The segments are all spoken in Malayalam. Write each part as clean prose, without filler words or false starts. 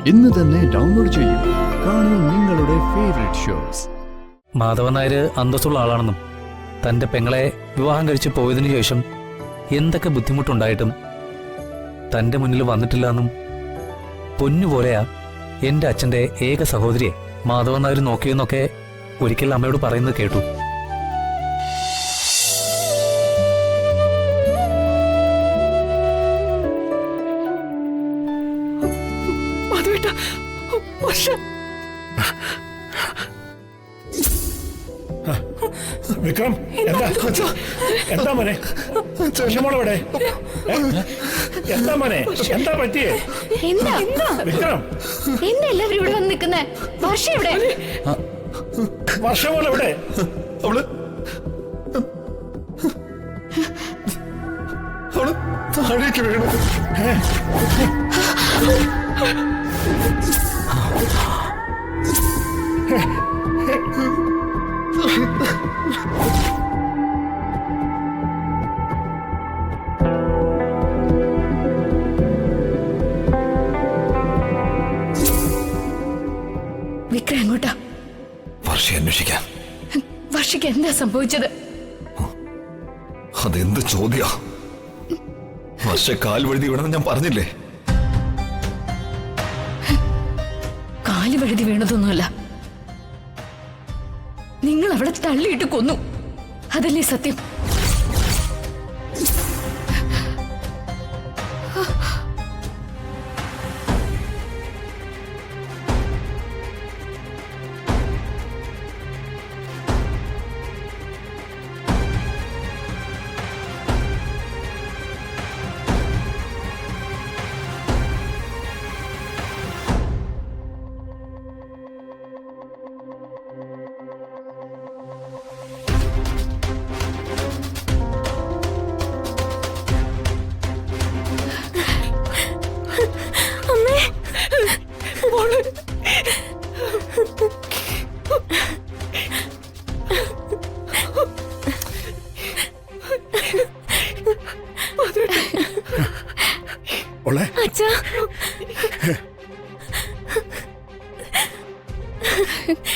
ഇന്ന് തന്നെ ഡൗൺലോഡ് ചെയ്യൂ. കാണൂ നിങ്ങളുടെ ഫേവറേറ്റ് ഷോസ്. മാധവൻ നായർ അന്തസ്സുള്ള ആളാണെന്നും തന്റെ പെങ്ങളെ വിവാഹം കഴിച്ച് പോയതിനു ശേഷം എന്തൊക്കെ ബുദ്ധിമുട്ടുണ്ടായിട്ടും തന്റെ മുന്നിൽ വന്നിട്ടില്ല എന്നും പൊന്നുപോലെയാ എന്റെ അച്ഛന്റെ ഏക സഹോദരിയെ മാധവൻ നായർ നോക്കിയെന്നൊക്കെ ഒരിക്കൽ അമ്മയോട് പറയുന്നത് കേട്ടു. വിക്രം, എന്താ മോനെ? മോളെവിടെ? എന്താ മോനെ? എന്താ പറ്റിയേ? വിക്രം, എന്താ എല്ലാവരും ഇവിടെ വന്ന് നിൽക്കുന്നേ? വർഷ എവിടെ? വർഷ മോളെവിടെ? അവള് താഴേക്ക് വീണു. വിക്രം എങ്ങോട്ടാ? വർഷയെ അന്വേഷിക്കാൻ. വർഷയ്ക്ക് എന്താ സംഭവിച്ചത്? അതെന്ത് ചോദ്യാ? വർഷ കാൽ വഴുതി വീണെന്ന് ഞാൻ പറഞ്ഞില്ലേ? കാല് വഴുതി വീണതൊന്നുമല്ല, നിങ്ങൾ അവളെ തള്ളിയിട്ട് കൊന്നു. അതല്ലേ സത്യം?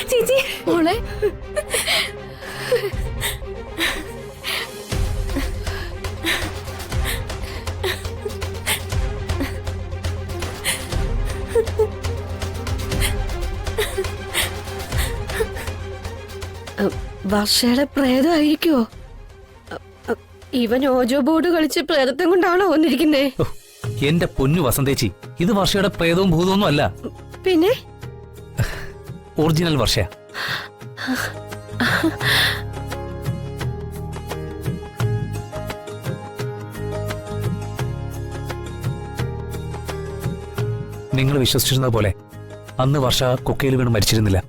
ചേച്ചി മോളെ, വർഷയുടെ പ്രേതമായിരിക്കുവോ? ഇവൻ ഓജോ ബോർഡ് കളിച്ച് പ്രേതത്വം കൊണ്ടാണോ വന്നിരിക്കുന്നേ? എന്റെ പൊന്നു വസന്തേച്ചി, ഇത് വർഷയുടെ പ്രേതവും ഭൂതമൊന്നും അല്ല. പിന്നെ ഒറിജിനൽ വർഷ. നിങ്ങൾ വിശ്വസിച്ചിരുന്നത് പോലെ അന്ന് വർഷ കൊക്കയിൽ വീണ് മരിച്ചിരുന്നില്ല.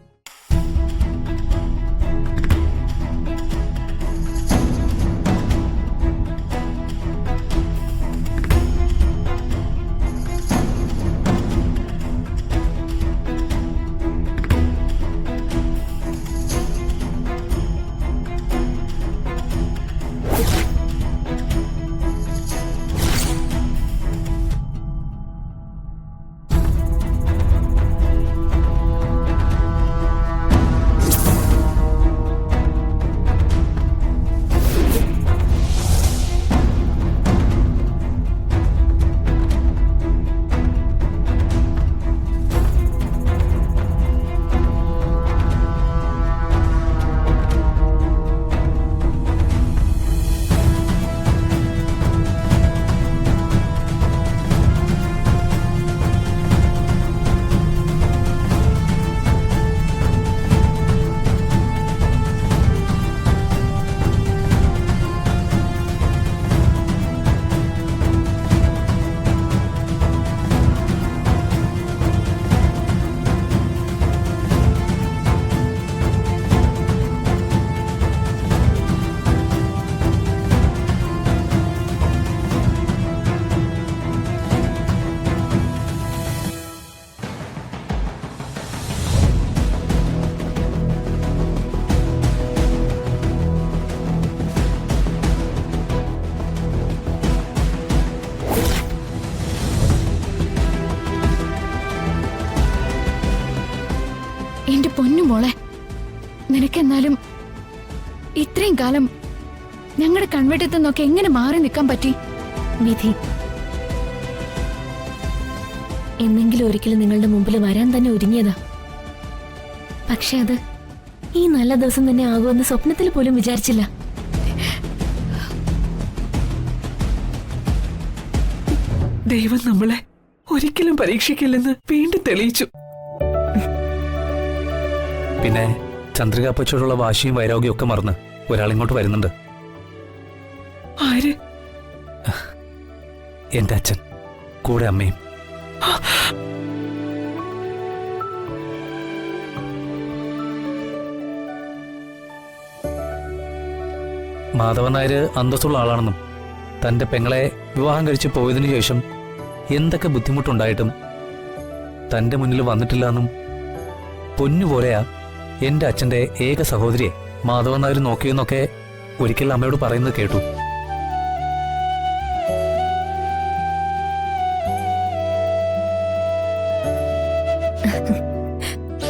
എന്റെ പൊന്നു മോളെ, നിനക്കെന്നാലും ഇത്രയും കാലം ഞങ്ങളുടെ കൺവെട്ടത്തു നിന്നൊക്കെ എങ്ങനെ മാറി നിൽക്കാൻ പറ്റി? വിധി എന്നെങ്കിലും ഒരിക്കലും നിങ്ങളുടെ മുമ്പിൽ വരാൻ തന്നെ ഒരുങ്ങിയതാ. പക്ഷെ അത് ഈ നല്ല ദിവസം തന്നെ ആകുമെന്ന് സ്വപ്നത്തിൽ പോലും വിചാരിച്ചില്ല. ദൈവം നമ്മളെ ഒരിക്കലും പരീക്ഷിക്കില്ലെന്ന് വീണ്ടും തെളിയിച്ചു. പിന്നെ ചന്ദ്രികാപ്പച്ചോടുള്ള വാശിയും വൈരാഗ്യവും ഒക്കെ മറന്ന് ഒരാളിങ്ങോട്ട് വരുന്നുണ്ട്. ആര്? എന്റെ അച്ഛൻ, കൂടെ അമ്മയും. മാധവൻ നായർ അന്തസ്സുള്ള ആളാണെന്നും തന്റെ പെങ്ങളെ വിവാഹം കഴിച്ച് പോയതിനു ശേഷം എന്തൊക്കെ ബുദ്ധിമുട്ടുണ്ടായിട്ടും തന്റെ മുന്നിൽ വന്നിട്ടില്ലെന്നും പൊന്നുപോലെയാ എന്റെ അച്ഛന്റെ ഏക സഹോദരിയെ മാധവൻ നായർ നോക്കിയെന്നൊക്കെ ഒരിക്കൽ അമ്മയോട് പറയുന്നത് കേട്ടു.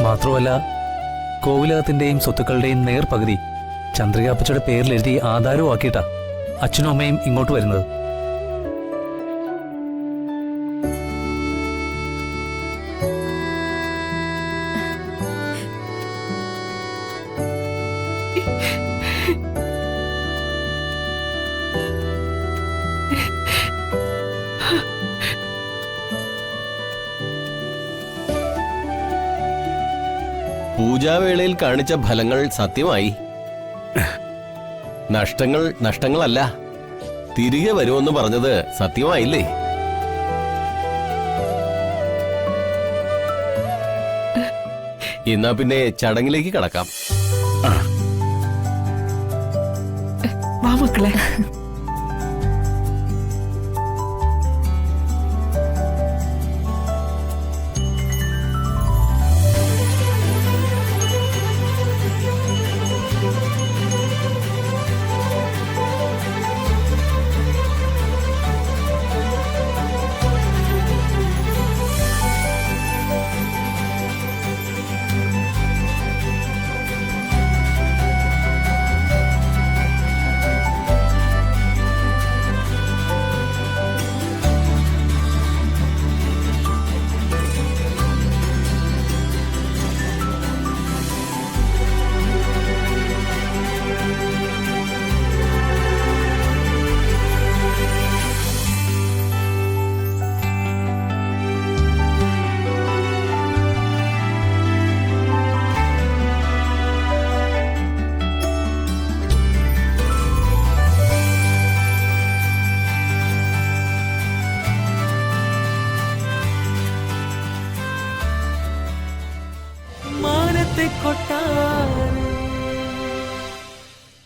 മാത്രമല്ല, കോവിലകത്തിന്റെയും സ്വത്തുക്കളുടെയും നേർപകുതി ചന്ദ്രികാപ്പച്ചയുടെ പേരിൽ എഴുതി ആധാരമാക്കിയിട്ടാ അച്ഛനും അമ്മയും ഇങ്ങോട്ട് വരുന്നത്. പൂജാവേളയിൽ കാണിച്ച ഫലങ്ങൾ സത്യമായി. നഷ്ടങ്ങൾ നഷ്ടങ്ങളല്ല, തിരികെ വരുമെന്ന് പറഞ്ഞത് സത്യമായില്ലേ? എന്നാ പിന്നെ ചടങ്ങിലേക്ക് കടക്കാം. വാ മക്കളെ. കൊട്ടാ